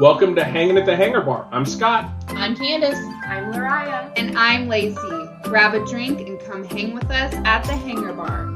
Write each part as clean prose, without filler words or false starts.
Welcome to Hanging at the Hangar Bar. I'm Scott. I'm Candace. I'm Lariah. And I'm Lacey. Grab a drink and come hang with us at the Hangar Bar.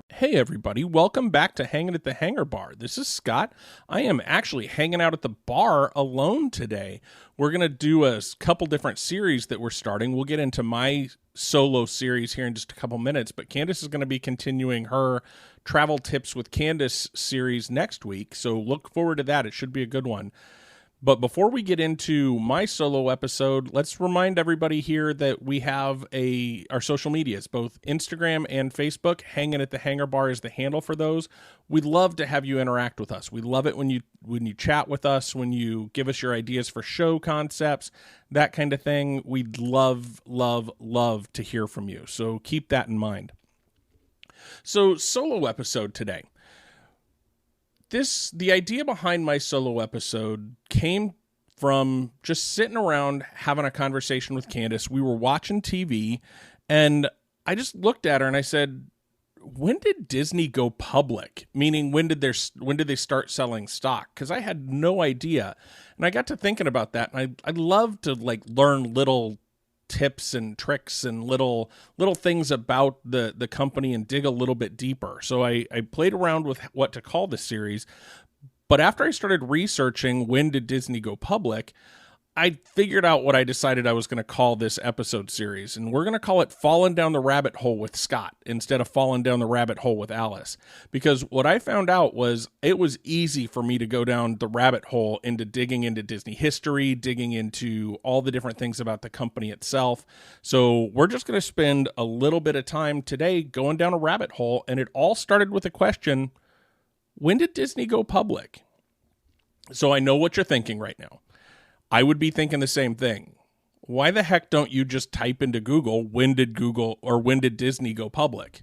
Hey everybody, welcome back to Hanging at the Hangar Bar. This is Scott. I am actually hanging out at the bar alone today. We're going to do a couple different series that we're starting. We'll get into my solo series here in just a couple minutes, but Candace is going to be continuing her Travel Tips with Candace series next week, so look forward to that. It should be a good one. But before we get into my solo episode, let's remind everybody here that we have our social medias, both Instagram and Facebook. Hanging at the Hangar Bar is the handle for those. We'd love to have you interact with us. We love it when you chat with us, when you give us your ideas for show concepts, that kind of thing. We'd love, love, love to hear from you. So keep that in mind. So solo episode today. The idea behind my solo episode came from just sitting around having a conversation with Candace. We were watching TV, and I just looked at her and I said, when did Disney go public? Meaning, when did they start selling stock? Because I had no idea. And I got to thinking about that, and I'd love to learn little tips and tricks and little things about the company and dig a little bit deeper. So I played around with what to call this series, but after I started researching when did Disney go public, I figured out what I decided I was going to call this episode series, and we're going to call it Falling Down the Rabbit Hole with Scott instead of Falling Down the Rabbit Hole with Alice. Because what I found out was it was easy for me to go down the rabbit hole into digging into Disney history, digging into all the different things about the company itself. So we're just going to spend a little bit of time today going down a rabbit hole, and it all started with a question: when did Disney go public? So I know what you're thinking right now. I would be thinking the same thing. Why the heck don't you just type into Google, when did Disney go public?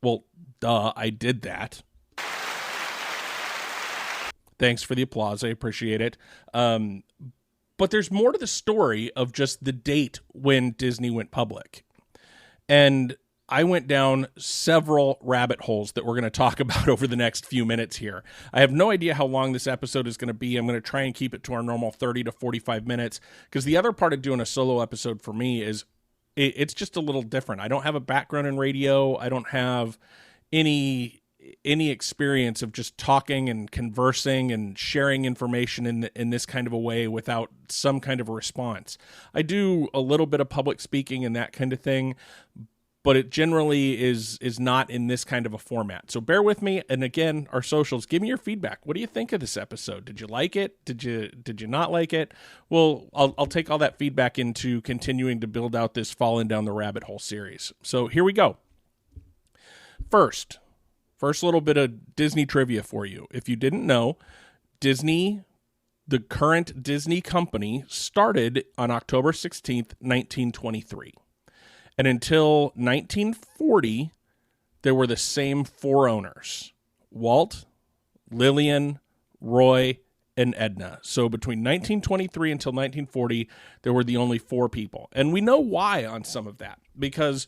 Well, duh, I did that. Thanks for the applause. I appreciate it. But there's more to the story of just the date when Disney went public. And I went down several rabbit holes that we're going to talk about over the next few minutes here. I have no idea how long this episode is going to be. I'm going to try and keep it to our normal 30 to 45 minutes, because the other part of doing a solo episode for me is it's just a little different. I don't have a background in radio. I don't have any experience of just talking and conversing and sharing information in this kind of a way without some kind of a response. I do a little bit of public speaking and that kind of thing, but it generally is not in this kind of a format. So bear with me. And again, our socials, give me your feedback. What do you think of this episode? Did you like it? Did you not like it? Well, I'll take all that feedback into continuing to build out this Falling Down the Rabbit Hole series. So here we go. First little bit of Disney trivia for you. If you didn't know, Disney, the current Disney company, started on October 16th, 1923. And until 1940, there were the same four owners: Walt, Lillian, Roy, and Edna. So between 1923 until 1940, there were the only four people. And we know why on some of that, because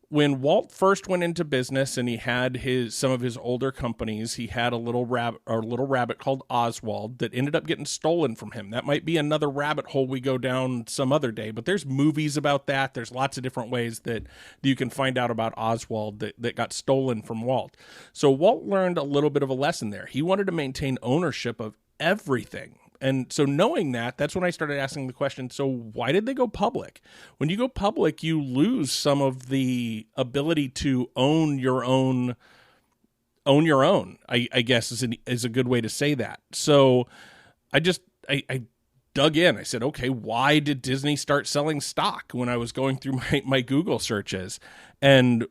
when Walt first went into business and he had some of his older companies, he had a little rabbit called Oswald that ended up getting stolen from him. That might be another rabbit hole we go down some other day, but there's movies about that. There's lots of different ways that you can find out about Oswald that got stolen from Walt. So Walt learned a little bit of a lesson there. He wanted to maintain ownership of everything. And so knowing that, that's when I started asking the question, so why did they go public? When you go public, you lose some of the ability to own your own, I guess is a good way to say that. So I dug in. I said, okay, why did Disney start selling stock when I was going through my Google searches? And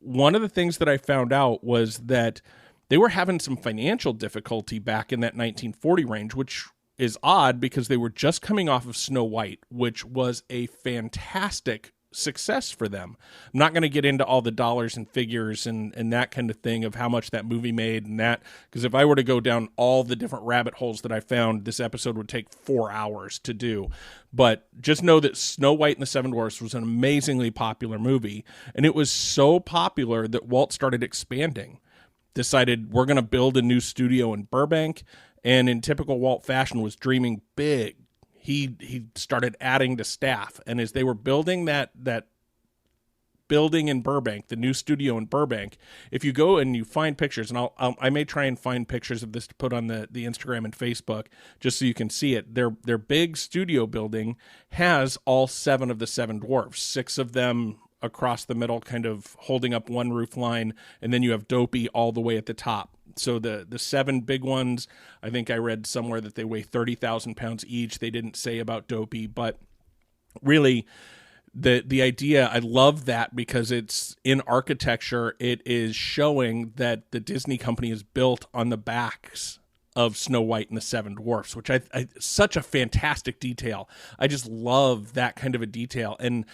one of the things that I found out was that they were having some financial difficulty back in that 1940 range, which is odd because they were just coming off of Snow White, which was a fantastic success for them. I'm not going to get into all the dollars and figures and that kind of thing of how much that movie made and that, because if I were to go down all the different rabbit holes that I found, this episode would take 4 hours to do. But just know that Snow White and the Seven Dwarfs was an amazingly popular movie, and it was so popular that Walt started expanding. decided we're going to build a new studio in Burbank, and in typical Walt fashion was dreaming big. He started adding to staff, and as they were building that building in Burbank, the new studio in Burbank, if you go and you find pictures, and I may try and find pictures of this to put on the Instagram and Facebook just so you can see it. Their big studio building has all 7 of the 7 dwarfs, 6 of them across the middle, kind of holding up one roof line, and then you have Dopey all the way at the top. So the 7 big ones, I think I read somewhere that they weigh 30,000 pounds each. They didn't say about Dopey, but really the idea, I love that because it's in architecture. It is showing that the Disney company is built on the backs of Snow White and the 7 Dwarfs, which I such a fantastic detail. I just love that kind of a detail. And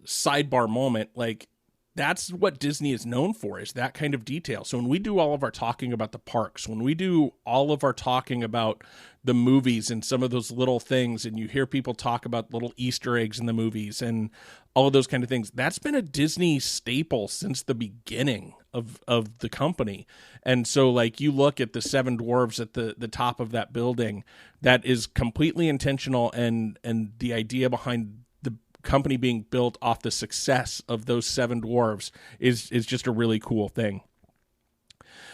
sidebar moment, like, that's what Disney is known for, is that kind of detail. So when we do all of our talking about the parks, when we do all of our talking about the movies and some of those little things, and you hear people talk about little Easter eggs in the movies and all of those kind of things, that's been a Disney staple since the beginning of the company. And so, like, you look at the 7 dwarves at the top of that building, that is completely intentional, and the idea behind company being built off the success of those 7 dwarves is just a really cool thing.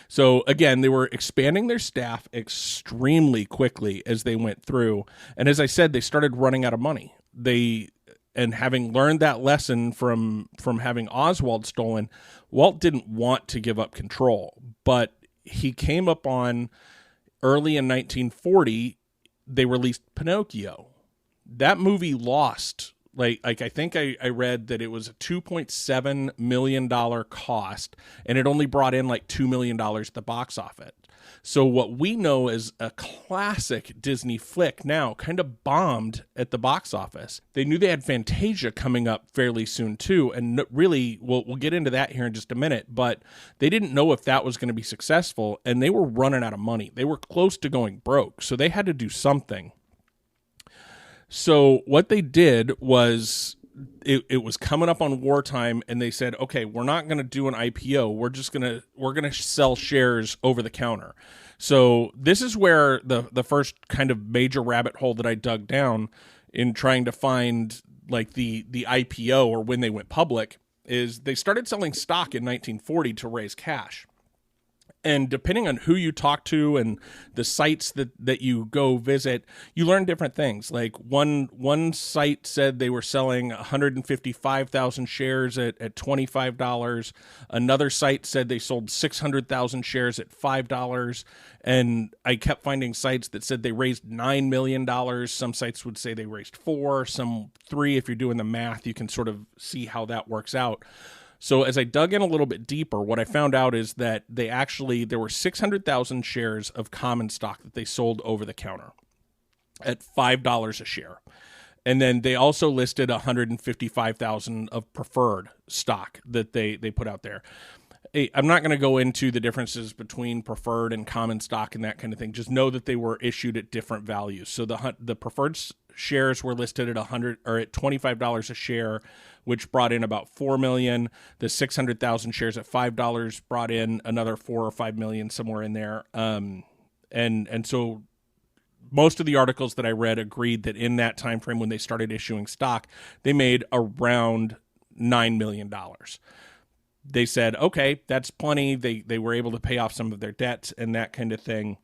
So again, they were expanding their staff extremely quickly as they went through. And as I said, they started running out of money. And having learned that lesson from having Oswald stolen, Walt didn't want to give up control, but he came up on early in 1940, they released Pinocchio. That movie lost, like I think I read that it was a $2.7 million cost, and it only brought in like $2 million at the box office. So what we know as a classic Disney flick now kind of bombed at the box office. They knew they had Fantasia coming up fairly soon too, and really, we'll get into that here in just a minute, but they didn't know if that was going to be successful, and they were running out of money. They were close to going broke, so they had to do something. So what they did was, it was coming up on wartime, and they said, okay, we're not going to do an IPO. We're going to sell shares over the counter. So this is where the first kind of major rabbit hole that I dug down in trying to find like the IPO, or when they went public, is they started selling stock in 1940 to raise cash. And depending on who you talk to and the sites that you go visit, you learn different things. Like one site said they were selling 155,000 shares at $25. Another site said they sold 600,000 shares at $5. And I kept finding sites that said they raised $9 million. Some sites would say they raised 4, some 3. If you're doing the math, you can sort of see how that works out. So as I dug in a little bit deeper, what I found out is that there were 600,000 shares of common stock that they sold over the counter at $5 a share. And then they also listed 155,000 of preferred stock that they put out there. I'm not going to go into the differences between preferred and common stock and that kind of thing. Just know that they were issued at different values. So the preferred shares were listed at $25 a share, which brought in about $4 million. The 600,000 shares at $5 brought in another $4 or $5 million, somewhere in there. And so most of the articles that I read agreed that in that time frame when they started issuing stock, they made around $9 million. They said, okay, that's plenty. They were able to pay off some of their debts and that kind of thing.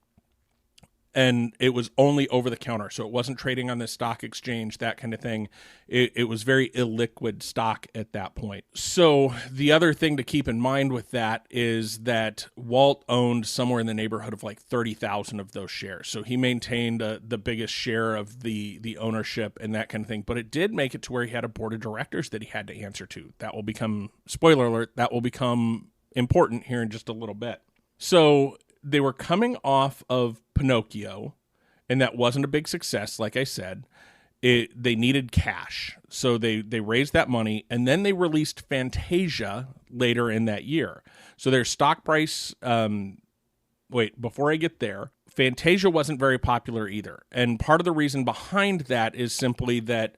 And it was only over the counter. So it wasn't trading on the stock exchange, that kind of thing. It was very illiquid stock at that point. So the other thing to keep in mind with that is that Walt owned somewhere in the neighborhood of like 30,000 of those shares. So he maintained the biggest share of the ownership and that kind of thing. But it did make it to where he had a board of directors that he had to answer to. That will become, spoiler alert, that will become important here in just a little bit. So they were coming off of Pinocchio, and that wasn't a big success, like I said. They needed cash, so they raised that money, and then they released Fantasia later in that year. So their stock price, before I get there, Fantasia wasn't very popular either. And part of the reason behind that is simply that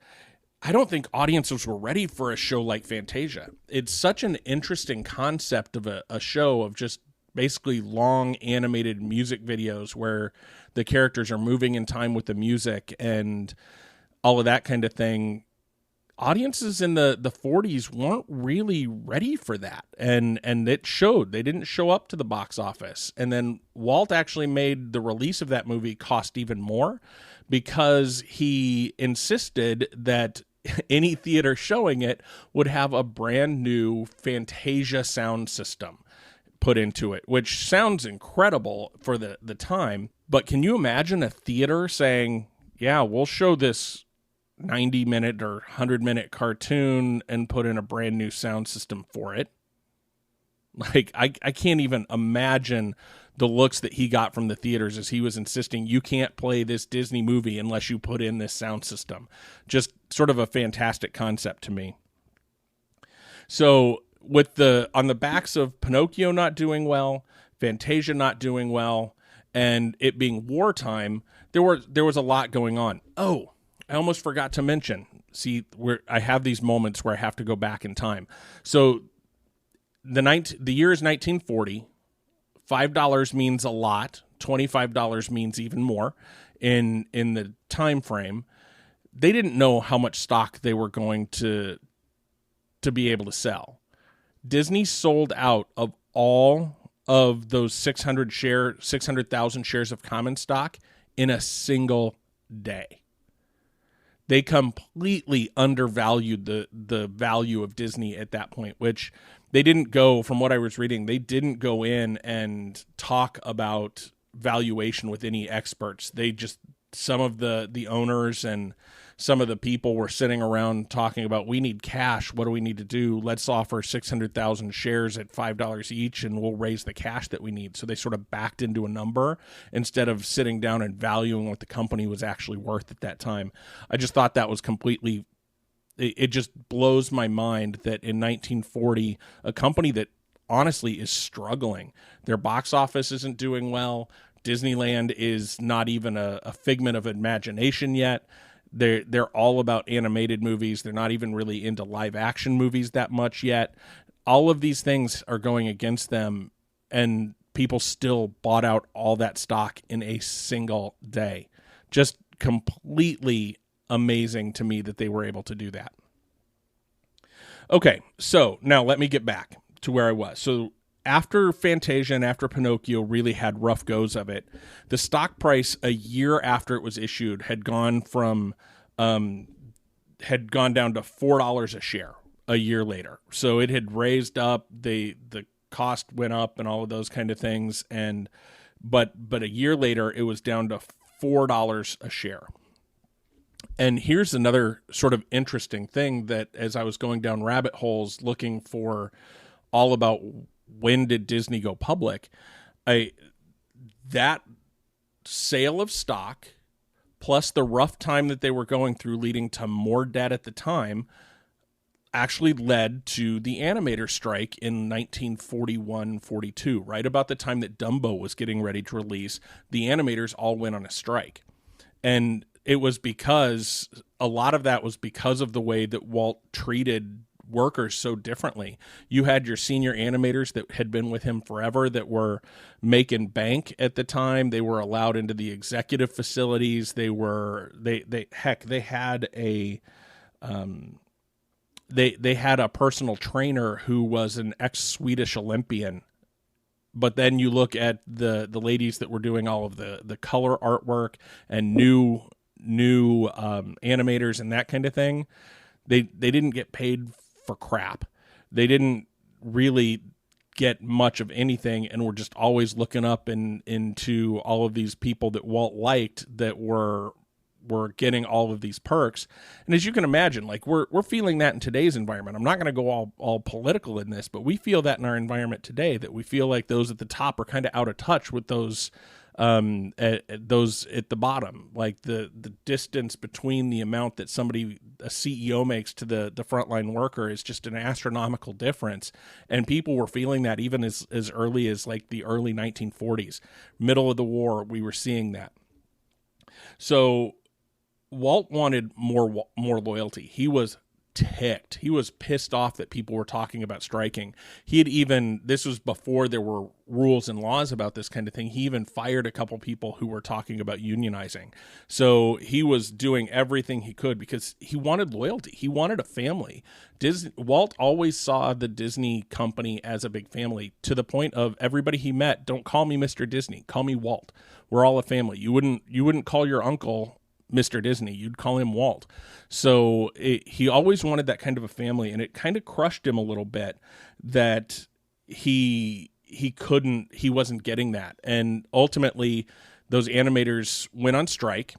I don't think audiences were ready for a show like Fantasia. It's such an interesting concept of a show of just basically long animated music videos where the characters are moving in time with the music and all of that kind of thing. Audiences in the 40s weren't really ready for that. And it showed. They didn't show up to the box office. And then Walt actually made the release of that movie cost even more because he insisted that any theater showing it would have a brand new Fantasia sound system put into it, which sounds incredible for the time. But can you imagine a theater saying, yeah, we'll show this 90-minute or 100-minute cartoon and put in a brand new sound system for it? Like, I can't even imagine the looks that he got from the theaters as he was insisting, you can't play this Disney movie unless you put in this sound system. Just sort of a fantastic concept to me. So with on the backs of Pinocchio not doing well, Fantasia not doing well, and it being wartime, there was a lot going on. Oh, I almost forgot to mention. See, I have these moments where I have to go back in time. So the year is 1940. $5 means a lot. $25 means even more in the time frame. They didn't know how much stock they were going to be able to sell. Disney sold out of all of those 600,000 shares of common stock in a single day. They completely undervalued the value of Disney at that point, which they didn't go, from what I was reading, they didn't go in and talk about valuation with any experts. They just, some of the owners and some of the people were sitting around talking about, we need cash. What do we need to do? Let's offer 600,000 shares at $5 each and we'll raise the cash that we need. So they sort of backed into a number instead of sitting down and valuing what the company was actually worth at that time. I just thought that was completely, it just blows my mind that in 1940, a company that honestly is struggling, their box office isn't doing well. Disneyland is not even a figment of imagination yet. They're all about animated movies. They're not even really into live action movies that much yet. All of these things are going against them, and people still bought out all that stock in a single day. Just completely amazing to me that they were able to do that. Okay, so now let me get back to where I was. So after Fantasia and after Pinocchio really had rough goes of it, the stock price a year after it was issued had gone down to $4 a share a year later. So it had raised up, the cost went up and all of those kind of things, and but a year later it was down to $4 a share. And here's another sort of interesting thing that as I was going down rabbit holes looking for all about when did Disney go public, that sale of stock plus the rough time that they were going through leading to more debt at the time actually led to the animator strike in 1941-42. Right about the time that Dumbo was getting ready to release, the animators all went on a strike. And it was because a lot of that was because of the way that Walt treated workers so differently. You had your senior animators that had been with him forever that were making bank at the time. They were allowed into the executive facilities. They had a personal trainer who was an ex-Swedish Olympian. But then you look at the ladies that were doing all of the color artwork and new animators and that kind of thing. They didn't get paid for crap. They didn't really get much of anything, and were just always looking up into all of these people that Walt liked that were getting all of these perks. And as you can imagine, like we're feeling that in today's environment. I'm not going to go all political in this, but we feel that in our environment today, that we feel like those at the top are kind of out of touch with those those at the bottom. Like the distance between the amount that a CEO makes to the frontline worker is just an astronomical difference. And people were feeling that even as early as like the early 1940s, middle of the war, we were seeing that. So Walt wanted more loyalty. He was ticked. He was pissed off that people were talking about striking. He had even, this was before there were rules and laws about this kind of thing, he even fired a couple people who were talking about unionizing. So he was doing everything he could because he wanted loyalty. He wanted a family. Walt always saw the Disney company as a big family, to the point of everybody he met, don't call me Mr. Disney, call me Walt. We're all a family. You wouldn't call your uncle Mr. Disney, you'd call him Walt. So he always wanted that kind of a family, and it kind of crushed him a little bit that he wasn't getting that. And ultimately those animators went on strike,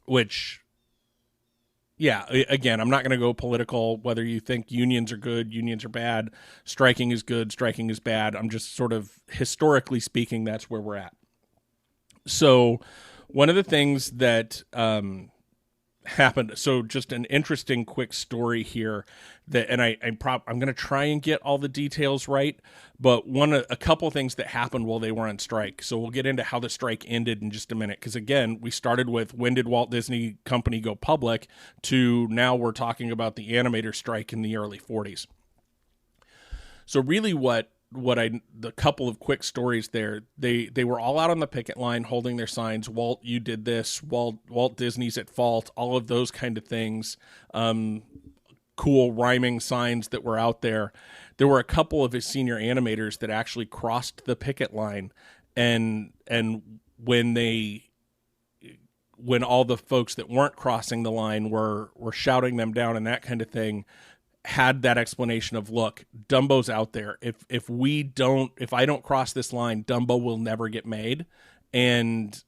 which, yeah, again, I'm not going to go political, whether you think unions are good, unions are bad, striking is good, striking is bad. I'm just sort of, historically speaking, that's where we're at. So one of the things that happened, so just an interesting quick story here, that, and I'm going to try and get all the details right, but a couple of things that happened while they were on strike. So we'll get into how the strike ended in just a minute, because again, we started with when did Walt Disney Company go public, to now we're talking about the animator strike in the early 40s. So really the couple of quick stories there, they were all out on the picket line holding their signs, Walt, you did this, Walt Disney's at fault, all of those kind of things, cool rhyming signs that were out there. There were a couple of his senior animators that actually crossed the picket line, and when all the folks that weren't crossing the line were shouting them down and that kind of thing, had that explanation of, look, Dumbo's out there. If I don't cross this line, Dumbo will never get made. And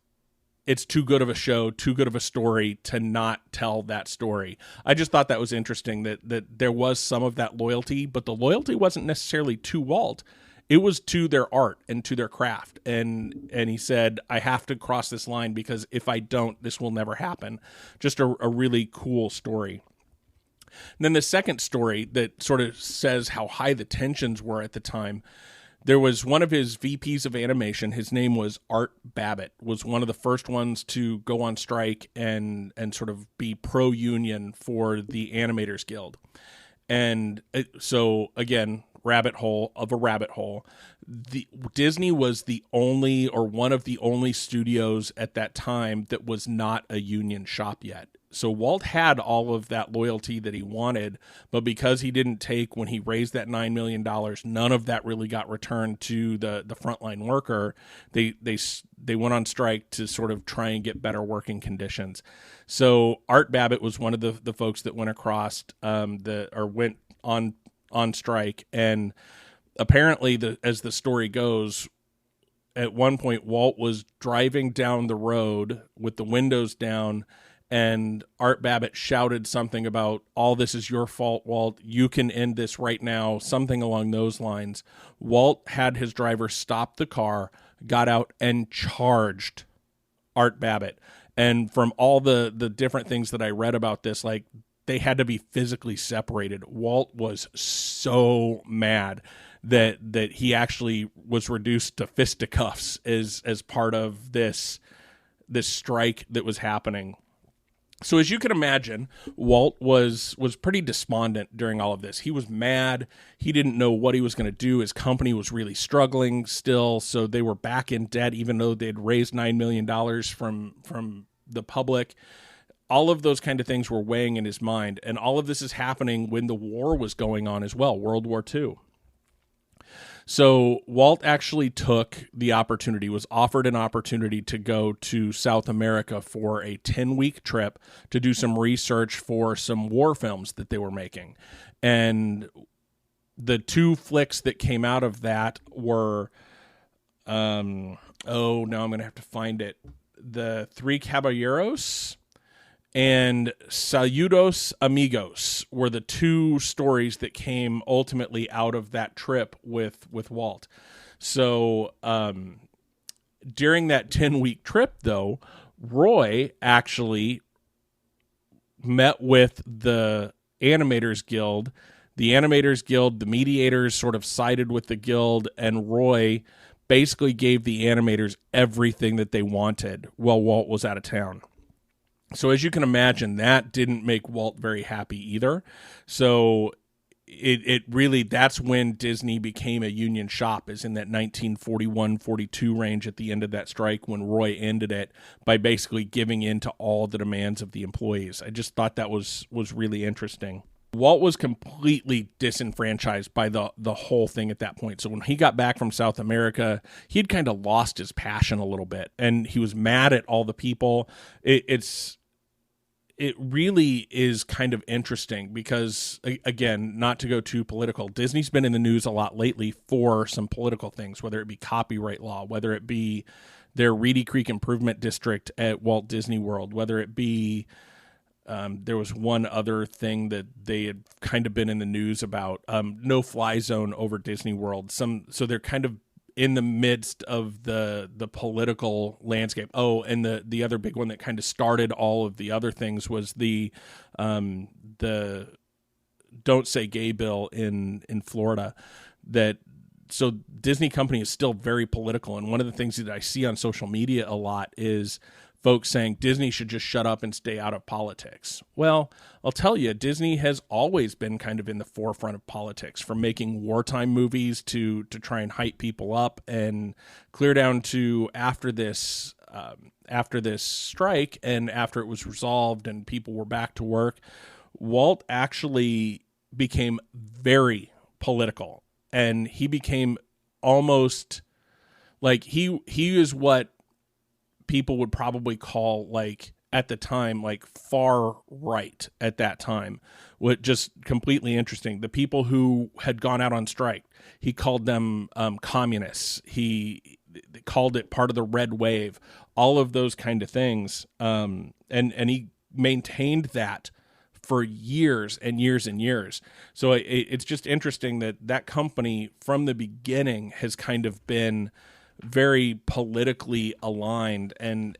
it's too good of a show, too good of a story to not tell that story. I just thought that was interesting that there was some of that loyalty, but the loyalty wasn't necessarily to Walt. It was to their art and to their craft. And he said, I have to cross this line because if I don't, this will never happen. Just a really cool story. And then the second story that sort of says how high the tensions were at the time, there was one of his VPs of animation, his name was Art Babbitt, was one of the first ones to go on strike and sort of be pro-union for the Animators Guild. And so, again, rabbit hole of a rabbit hole. Disney was the only, or one of the only studios at that time that was not a union shop yet. So Walt had all of that loyalty that he wanted, but because he didn't take, when he raised that $9 million, none of that really got returned to the frontline worker. They went on strike to sort of try and get better working conditions. So Art Babbitt was one of the folks that went across, went on strike, and apparently, as the story goes, at one point Walt was driving down the road with the windows down, and Art Babbitt shouted something about, all this is your fault, Walt, you can end this right now, something along those lines. Walt had his driver stop the car, got out, and charged Art Babbitt. And from all the different things that I read about this, like, they had to be physically separated. Walt was so mad that he actually was reduced to fisticuffs as part of this strike that was happening. So as you can imagine, Walt was pretty despondent during all of this. He was mad. He didn't know what he was going to do. His company was really struggling still, so they were back in debt, even though they'd raised $9 million from the public. All of those kind of things were weighing in his mind, and all of this is happening when the war was going on as well, World War II. So Walt actually took the opportunity, was offered an opportunity to go to South America for a 10-week trip to do some research for some war films that they were making. And the two flicks that came out of that were, now I'm going to have to find it, The Three Caballeros and Saludos Amigos were the two stories that came ultimately out of that trip with Walt. So during that 10-week trip, though, Roy actually met with the Animators Guild. The Animators Guild, the mediators sort of sided with the guild, and Roy basically gave the animators everything that they wanted while Walt was out of town. So as you can imagine, that didn't make Walt very happy either. So it really, that's when Disney became a union shop, is in that 1941-42 range at the end of that strike, when Roy ended it by basically giving in to all the demands of the employees. I just thought that was really interesting. Walt was completely disenfranchised by the whole thing at that point. So when he got back from South America, he'd kind of lost his passion a little bit, and he was mad at all the people. It really is kind of interesting because, again, not to go too political, Disney's been in the news a lot lately for some political things, whether it be copyright law, whether it be their Reedy Creek Improvement District at Walt Disney World, whether it be there was one other thing that they had kind of been in the news about, no-fly zone over Disney World. So they're kind of in the midst of the political landscape. Oh, and the other big one that kind of started all of the other things was the Don't Say Gay bill in Florida. So Disney company is still very political, and one of the things that I see on social media a lot is folks saying Disney should just shut up and stay out of politics. Well, I'll tell you, Disney has always been kind of in the forefront of politics, from making wartime movies to try and hype people up, and clear down to after this strike and after it was resolved and people were back to work, Walt actually became very political, and he became almost like he is what people would probably call, like, at the time, like far right at that time. What just completely interesting. The people who had gone out on strike, he called them communists. He called it part of the red wave, all of those kind of things. And he maintained that for years and years and years. So it's just interesting that company from the beginning has kind of been very politically aligned, and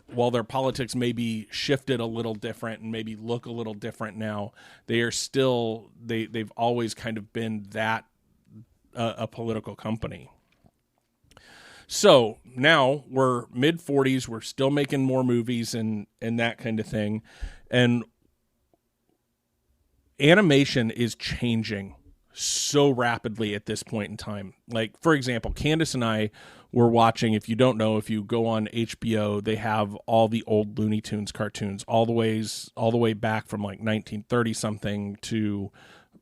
while their politics may be shifted a little different and maybe look a little different now, they are still they've always kind of been that a political company. So now we're mid-40s, we're still making more movies and that kind of thing, and animation is changing so rapidly at this point in time. Like, for example, Candace and I were watching, if you don't know, if you go on HBO, they have all the old Looney Tunes cartoons, all the way back from like 1930 something to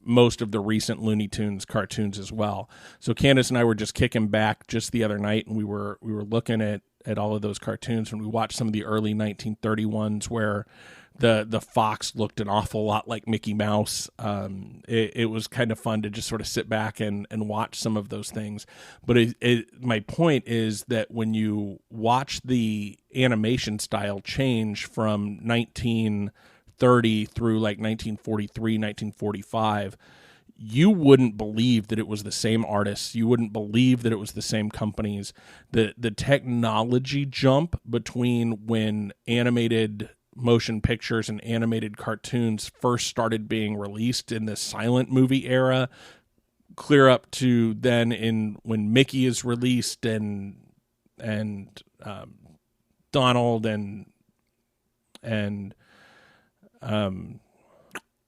most of the recent Looney Tunes cartoons as well. So Candace and I were just kicking back just the other night, and we were looking at all of those cartoons, and we watched some of the early 1930 ones where the fox looked an awful lot like Mickey Mouse. It was kind of fun to just sort of sit back and watch some of those things. But my point is that when you watch the animation style change from 1930 through like 1943, 1945, you wouldn't believe that it was the same artists. You wouldn't believe that it was the same companies. The technology jump between when animated motion pictures and animated cartoons first started being released in the silent movie era, clear up to then when Mickey is released and Donald and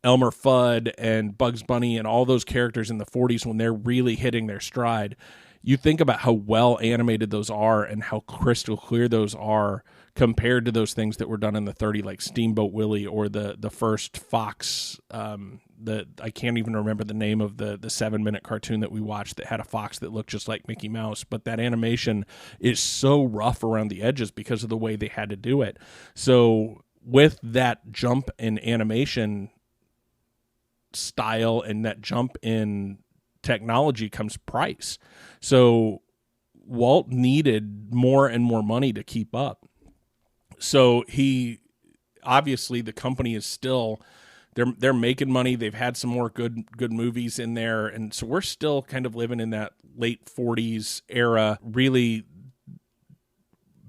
Elmer Fudd and Bugs Bunny and all those characters in the 40s, when they're really hitting their stride. You think about how well animated those are and how crystal clear those are compared to those things that were done in the 30s, like Steamboat Willie or the first Fox. I can't even remember the name of the 7-minute cartoon that we watched that had a fox that looked just like Mickey Mouse. But that animation is so rough around the edges because of the way they had to do it. So with that jump in animation style and that jump in technology comes price. So Walt needed more and more money to keep up. So obviously the company is still, they're making money. They've had some more good movies in there. And so we're still kind of living in that late 40s era, really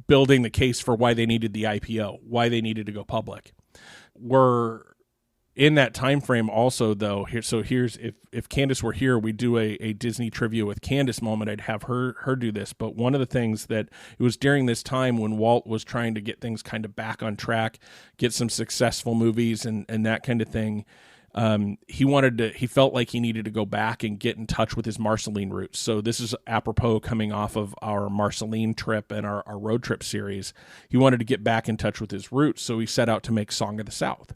building the case for why they needed the IPO, why they needed to go public. We're in that time frame also, though, here's if Candace were here, we'd do a Disney trivia with Candace moment. I'd have her do this. But one of the things that it was during this time when Walt was trying to get things kind of back on track, get some successful movies and that kind of thing. He felt like he needed to go back and get in touch with his Marceline roots. So this is apropos coming off of our Marceline trip and our road trip series. He wanted to get back in touch with his roots. So he set out to make Song of the South.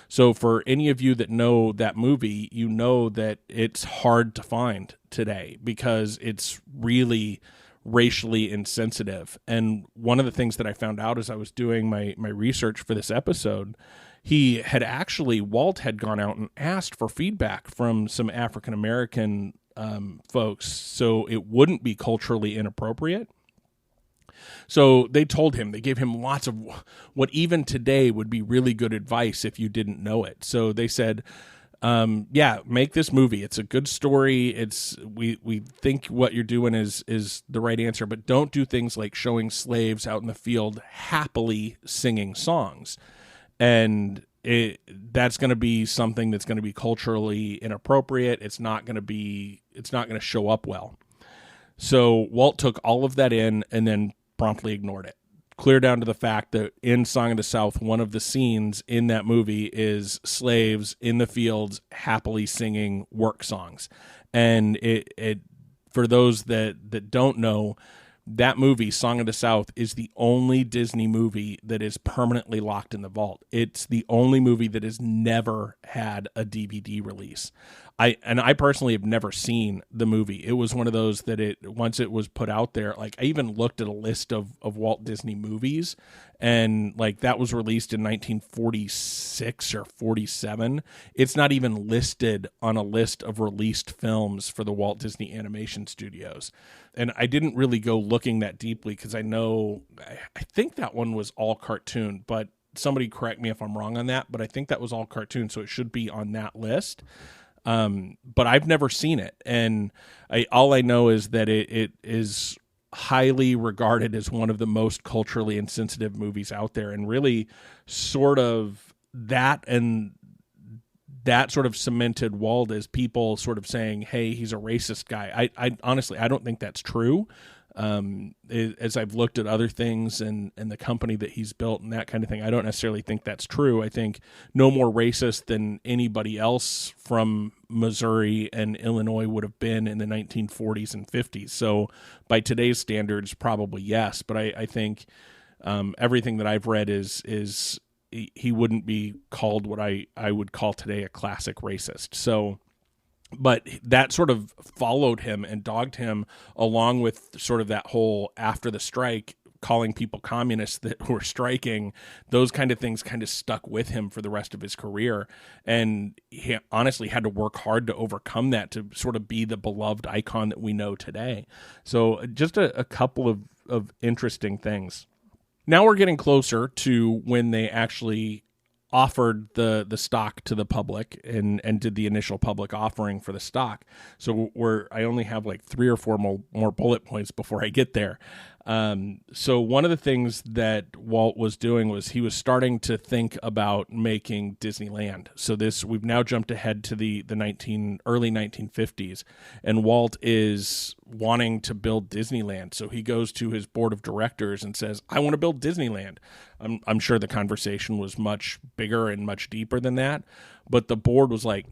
So for any of you that know that movie, you know that it's hard to find today because it's really racially insensitive. And one of the things that I found out as I was doing my research for this episode, Walt had gone out and asked for feedback from some African-American folks so it wouldn't be culturally inappropriate. So they told him, they gave him lots of what even today would be really good advice if you didn't know it. So they said, make this movie. It's a good story. We think what you're doing is the right answer, but don't do things like showing slaves out in the field happily singing songs. And that's going to be something that's going to be culturally inappropriate. It's not going to show up well. So Walt took all of that in and then promptly ignored it. Clear down to the fact that in Song of the South, one of the scenes in that movie is slaves in the fields happily singing work songs. And it for those that don't know, that movie, Song of the South, is the only Disney movie that is permanently locked in the vault. It's the only movie that has never had a DVD release. I personally have never seen the movie. It was one of those that once it was put out there, like I even looked at a list of Walt Disney movies, and like that was released in 1946 or 47. It's not even listed on a list of released films for the Walt Disney Animation Studios. And I didn't really go looking that deeply because I think that one was all cartoon, but somebody correct me if I'm wrong on that, but I think that was all cartoon, so it should be on that list. But I've never seen it, and all I know is that it is highly regarded as one of the most culturally insensitive movies out there, and really sort of that sort of cemented Walt as people sort of saying, hey, he's a racist guy. I honestly, I don't think that's true. As I've looked at other things and the company that he's built and that kind of thing, I don't necessarily think that's true. I think no more racist than anybody else from Missouri and Illinois would have been in the 1940s and 50s. So by today's standards, probably yes. But I think everything that I've read is he wouldn't be called what I would call today a classic racist. So but that sort of followed him and dogged him, along with sort of that whole after the strike, calling people communists that were striking. Those kind of things kind of stuck with him for the rest of his career. And he honestly had to work hard to overcome that to sort of be the beloved icon that we know today. So just a couple of interesting things. Now we're getting closer to when they actually offered the stock to the public and did the initial public offering for the stock. So I only have like 3 or 4 more bullet points before I get there. So one of the things that Walt was doing was he was starting to think about making Disneyland. So we've now jumped ahead to the early 1950s, and Walt is wanting to build Disneyland. So he goes to his board of directors and says, I want to build Disneyland. I'm sure the conversation was much bigger and much deeper than that, but the board was like,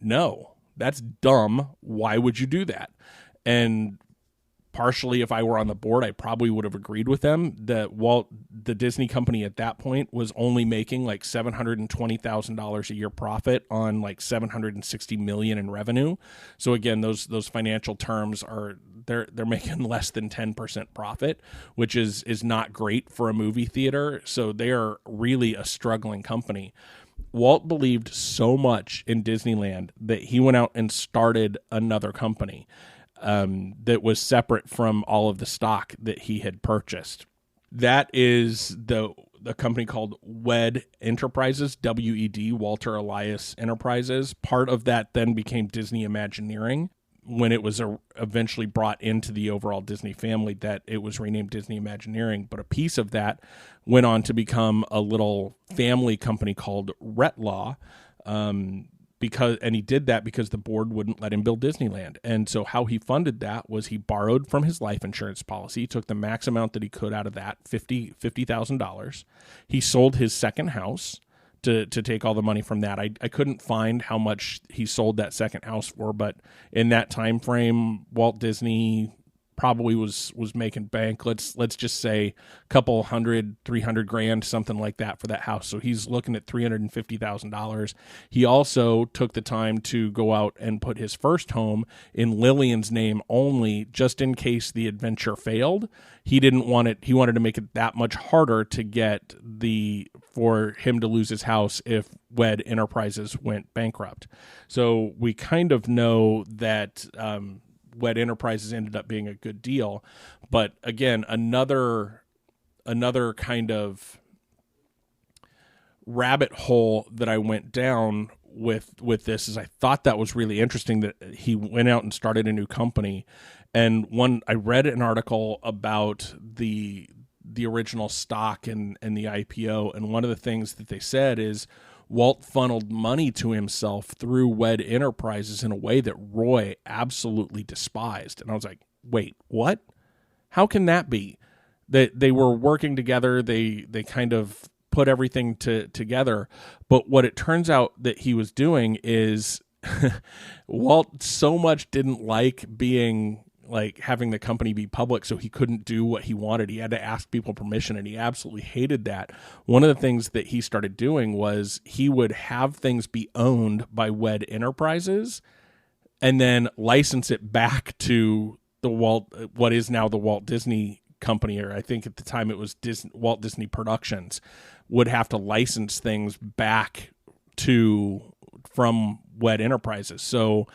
no, that's dumb. Why would you do that? And partially, if I were on the board, I probably would have agreed with them that the Disney company at that point was only making like $720,000 a year profit on like $760 million in revenue. So again, those financial terms they're making less than 10% profit, which is not great for a movie theater. So they are really a struggling company. Walt believed so much in Disneyland that he went out and started another company that was separate from all of the stock that he had purchased. That is the company called WED Enterprises, WED, Walter Elias Enterprises. Part of that then became Disney Imagineering. When it was eventually brought into the overall Disney family, that it was renamed Disney Imagineering. But a piece of that went on to become a little family company called Retlaw, and he did that because the board wouldn't let him build Disneyland. And so how he funded that was he borrowed from his life insurance policy. He took the max amount that he could out of that, $50,000. He sold his second house to take all the money from that. I couldn't find how much he sold that second house for, but in that time frame, Walt Disney probably was making bank. Let's just say a couple hundred, 300 grand, something like that for that house. So he's looking at $350,000. He also took the time to go out and put his first home in Lillian's name only, just in case the adventure failed. He didn't want it. He wanted to make it that much harder to get for him to lose his house if WED Enterprises went bankrupt. So we kind of know that, WED Enterprises ended up being a good deal. But again, another kind of rabbit hole that I went down with this is I thought that was really interesting that he went out and started a new company. And I read an article about the original stock and the IPO. And one of the things that they said is Walt funneled money to himself through WED Enterprises in a way that Roy absolutely despised. And I was like, wait, what? How can that be? That they were working together, they kind of put everything together. But what it turns out that he was doing is Walt so much didn't like having the company be public, so he couldn't do what he wanted. He had to ask people permission, and he absolutely hated that. One of the things that he started doing was he would have things be owned by WED Enterprises and then license it back to what is now the Walt Disney Company, or I think at the time it was Walt Disney Productions, would have to license things back from WED Enterprises. So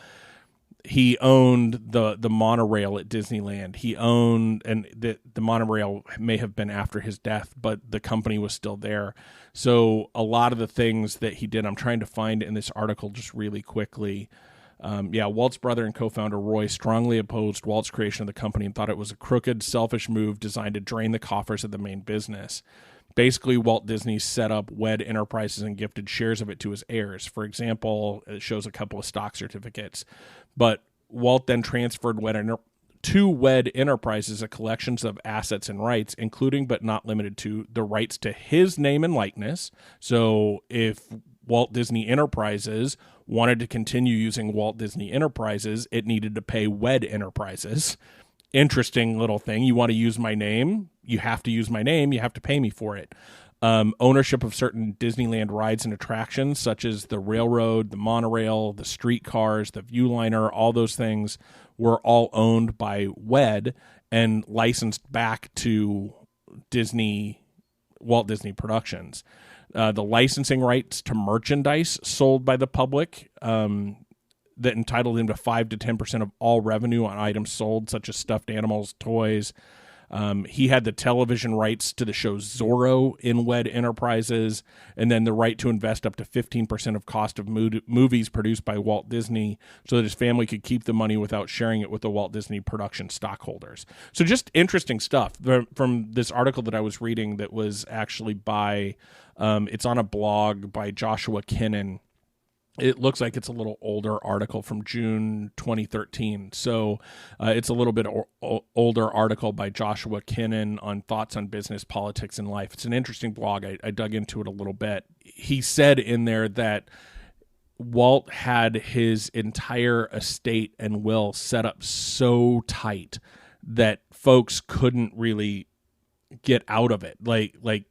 he owned the monorail at Disneyland. He owned, and the monorail may have been after his death, but the company was still there. So a lot of the things that he did, I'm trying to find in this article just really quickly. Walt's brother and co-founder Roy strongly opposed Walt's creation of the company and thought it was a crooked, selfish move designed to drain the coffers of the main business. Basically, Walt Disney set up WED Enterprises and gifted shares of it to his heirs. For example, it shows a couple of stock certificates. But Walt then transferred to WED Enterprises a collection of assets and rights, including but not limited to the rights to his name and likeness. So if Walt Disney Enterprises wanted to continue using Walt Disney Enterprises, it needed to pay WED Enterprises. Interesting little thing. You want to use my name? You have to use my name. You have to pay me for it. Ownership of certain Disneyland rides and attractions, such as the railroad, the monorail, the streetcars, the Viewliner, all those things were all owned by WED and licensed back to Walt Disney Productions. The licensing rights to merchandise sold by the public that entitled him to 5 to 10% of all revenue on items sold, such as stuffed animals, toys. He had the television rights to the show Zorro in WED Enterprises, and then the right to invest up to 15% of cost of movies produced by Walt Disney so that his family could keep the money without sharing it with the Walt Disney Production stockholders. So just interesting stuff from this article that I was reading that was actually it's on a blog by Joshua Kinnan. It looks like it's a little older article from June 2013. So it's a little bit older article by Joshua Kinnan on thoughts on business, politics, and life. It's an interesting blog. I dug into it a little bit. He said in there that Walt had his entire estate and will set up so tight that folks couldn't really get out of it. Like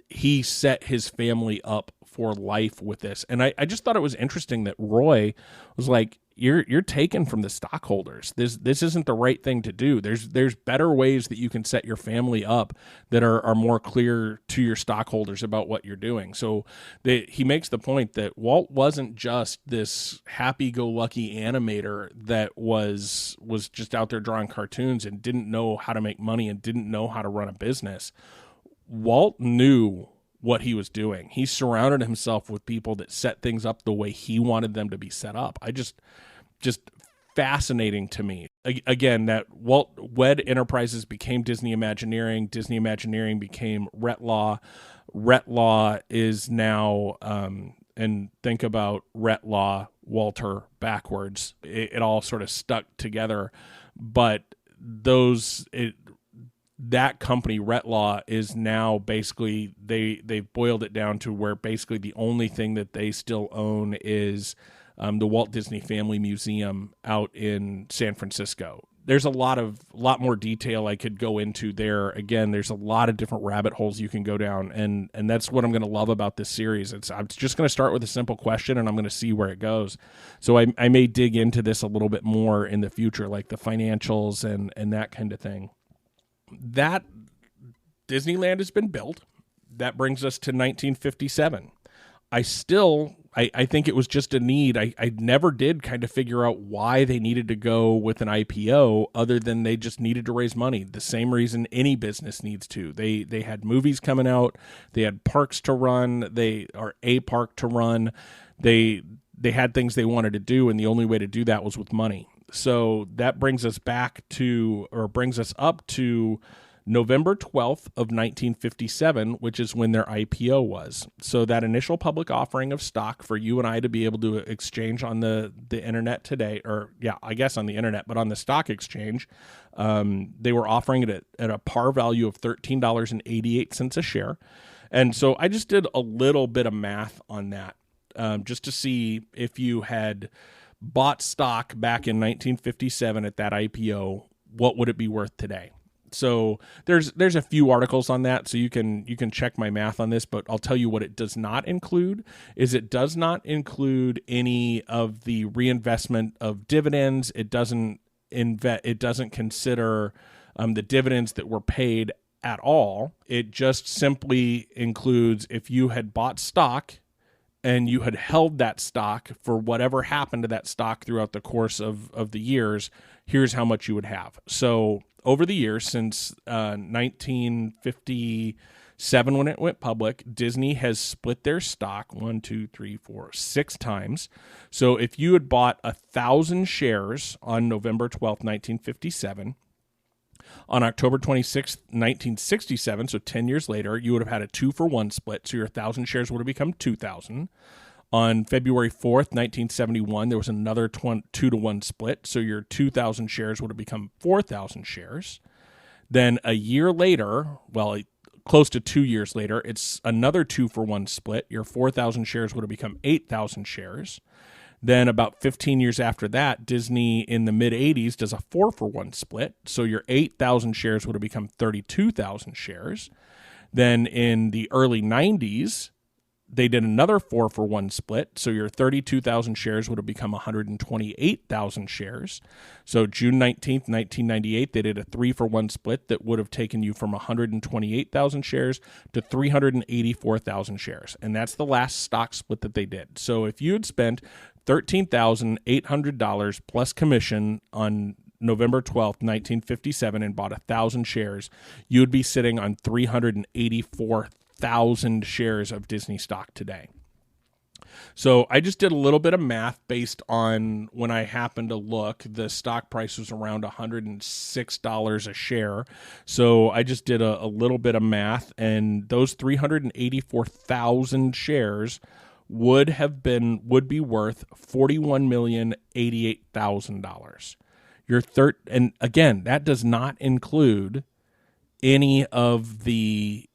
he set his family up for life with this. And I just thought it was interesting that Roy was like, you're taken from the stockholders. This isn't the right thing to do. There's better ways that you can set your family up that are more clear to your stockholders about what you're doing. So he makes the point that Walt wasn't just this happy-go-lucky animator that was just out there drawing cartoons and didn't know how to make money and didn't know how to run a business. Walt knew what he was doing. He surrounded himself with people that set things up the way he wanted them to be set up. Just fascinating to me. Again, that WED Enterprises became Disney Imagineering. Disney Imagineering became Retlaw. Retlaw is now and think about Rhett Law, Walter backwards. It all sort of stuck together, but that company, Rhett Law, is now basically they've boiled it down to where basically the only thing that they still own is the Walt Disney Family Museum out in San Francisco. There's a lot more detail I could go into there. Again, there's a lot of different rabbit holes you can go down, and that's what I'm going to love about this series. I'm just going to start with a simple question, and I'm going to see where it goes. So I may dig into this a little bit more in the future, like the financials and that kind of thing. That Disneyland has been built. That brings us to 1957. I think it was just a need. I never did kind of figure out why they needed to go with an IPO other than they just needed to raise money. The same reason any business needs to. They had movies coming out. They had parks to run. A park to run. They had things they wanted to do, and the only way to do that was with money. So that brings us up to November 12th of 1957, which is when their IPO was. So that initial public offering of stock for you and I to be able to exchange on the internet today, or yeah, I guess on the internet, but on the stock exchange, they were offering it at a par value of $13.88 a share. And so I just did a little bit of math on that, just to see if you had bought stock back in 1957 at that IPO, what would it be worth today? So there's a few articles on that, so you can check my math on this, but I'll tell you what it does not include is it does not include any of the reinvestment of dividends. It doesn't consider the dividends that were paid at all. It just simply includes if you had bought stock and you had held that stock for whatever happened to that stock throughout the course of the years, here's how much you would have. So over the years, since 1957 when it went public, Disney has split their stock 6 times. So if you had bought 1,000 shares on November 12th, 1957, on October 26th, 1967, so 10 years later, you would have had a 2-for-1 split, so your 1,000 shares would have become 2,000. On February 4th, 1971, there was another 2-to-1 split, so your 2,000 shares would have become 4,000 shares. Then a year later, close to 2 years later, it's another 2-for-1 split. Your 4,000 shares would have become 8,000 shares. Then about 15 years after that, Disney in the mid-'80s does a 4-for-1 split. So your 8,000 shares would have become 32,000 shares. Then in the early 90s, they did another 4-for-1 split. So your 32,000 shares would have become 128,000 shares. So June 19th, 1998, they did a 3-for-1 split that would have taken you from 128,000 shares to 384,000 shares. And that's the last stock split that they did. So if you had spent $13,800 plus commission on November 12th, 1957, and bought 1,000 shares, you would be sitting on 384,000 shares of Disney stock today. So I just did a little bit of math based on when I happened to look, the stock price was around $106 a share. So I just did a little bit of math, and those 384,000 shares would be worth $41,088,000. And again, that does not include any of the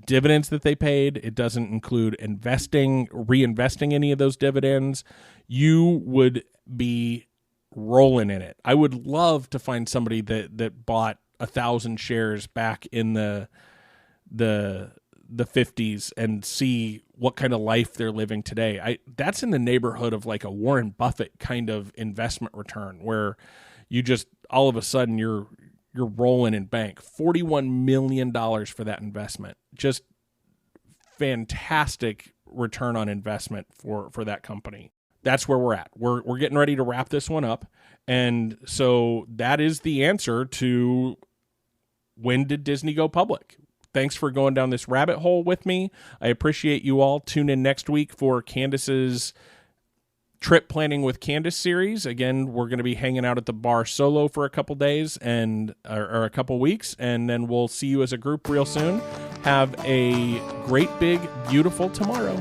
dividends that they paid. It doesn't include reinvesting any of those dividends. You would be rolling in it. I would love to find somebody that bought 1,000 shares back in the 50s and see what kind of life they're living today. That's in the neighborhood of like a Warren Buffett kind of investment return, where you just all of a sudden you're rolling in bank. $41 million for that investment. Just fantastic return on investment for that company. That's where we're at. We're getting ready to wrap this one up. And so that is the answer to when did Disney go public? Thanks for going down this rabbit hole with me. I appreciate you all. Tune in next week for Candace's Trip Planning with Candace series. Again, we're going to be hanging out at the bar solo for a couple days or a couple weeks, and then we'll see you as a group real soon. Have a great, big, beautiful tomorrow.